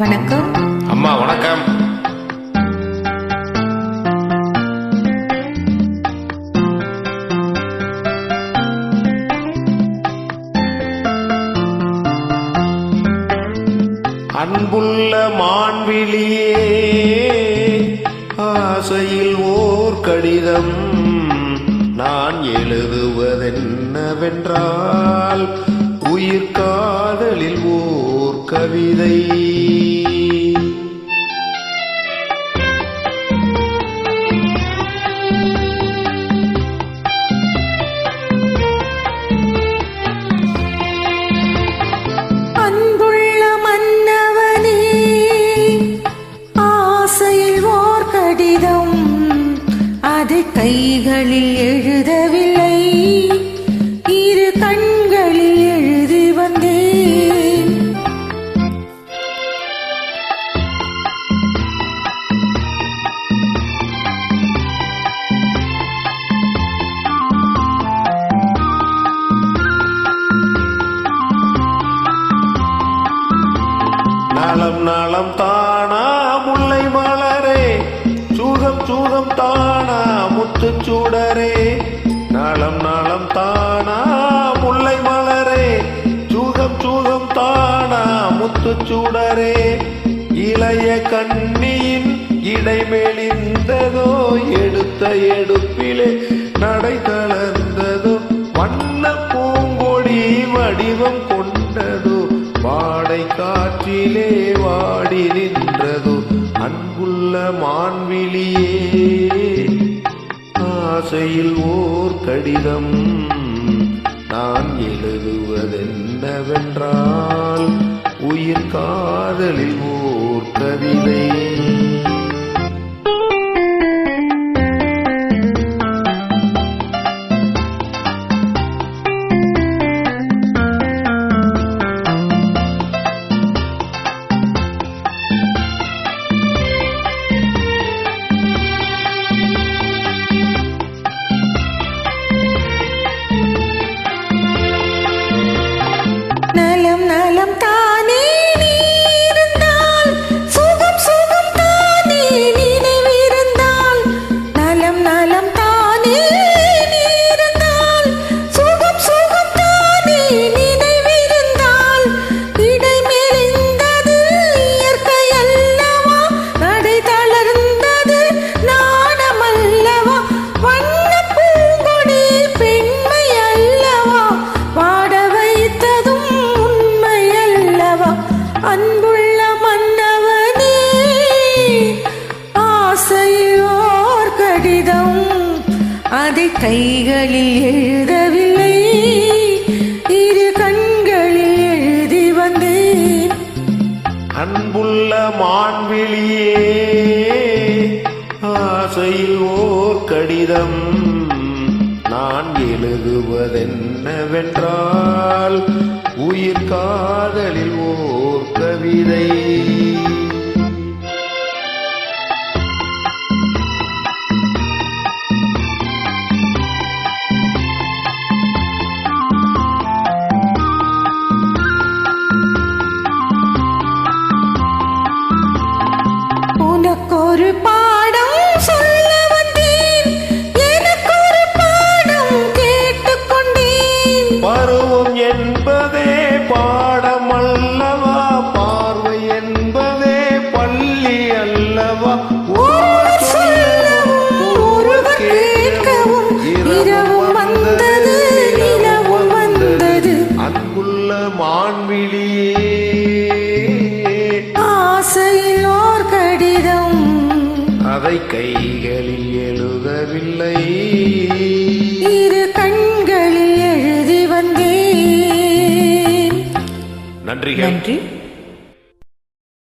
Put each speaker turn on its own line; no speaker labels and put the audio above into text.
வணக்கம்
அம்மா. வணக்கம். அன்புள்ள மான்விழியே, ஆசையில் ஓர் கடிதம் நான் எழுதுவதென்னவென்றால் உயிர் காதலில் ஓர் கவிதை.
அன்புள்ள மன்னவனே, ஆசையில் ஓர் கடிதம் அது கைகளில் எழுதவில்லை, இரு கண்களில் எழுதி வந்தேன்.
நலம் நலம் தானா முல்லை மலரே, சூகம் சூகம் தானா முத்துச் சுடரே. நலம் நலம் தானா முல்லை மலரே, சூகம் சூகம் தானா முத்துச் சுடரே. இளைய கண்ணியின் இடைமெலிந்ததோ, எடுத்த எடுப்பிலே நடை தளர்ந்ததோ. வண்ண பூங்கொடி வடிவம் கொண்டதோ, வாடை காற்றிலே வாடி நின்றதோ. அன்புள்ள மான்விழியே, ஆசையில் ஓர் கடிதம் நான் எழுதுவதென்னவென்றால் உயிர் காதலில் ஓர் கவிதை.
நலம் நலம் தானே நீ இருந்தால், சுகம் சுகம் தானே நினைவிருந்தால். நலம் நலம் தானே நீ இருந்தால், சுகம் சுகம் தானே நினைவிருந்தால். இடைமெலிந்தது இயற்கை அல்லவா, நடை தளர்ந்தது நாணமல்லவா. வண்ண பூங்கொடி பெண்மை அல்லவா, வாட வைத்ததும் உண்மை அல்லவா. அன்புள்ள மன்னவனே, ஆசையில் ஓர் கடிதம் அதை கைகளில் எழுதவில்லை, இரு கண்களில் எழுதி வந்தேன்.
அன்புள்ள மான்விழியே, ஆசையில் ஓர் கடிதம் நான் எழுதுவதென்னவென்றால் உயிர் காதலில் ஓர் கவிதை.
உனக்கொரு பாடம் சொல்ல வந்தேன், எனக்கொரு பாடம் கேட்டுக்கொண்டேன்.
பருவம் என்பதே பாடம் அல்லவா, பார்வை என்பதே பள்ளி அல்லவா.
ஒருவர் சொல்லவும் ஒருவர் கேட்கவும், இரவும் வந்தது நிலவும் வந்தது.
அன்புள்ள மான்விழியே,
ஆசையில் ஓர் கடிதம்
அதை கைகளில் எழுதவில்லை,
இரு கண்களில் எழுதி வந்தேன்.
நன்றிகள்.
நன்றி.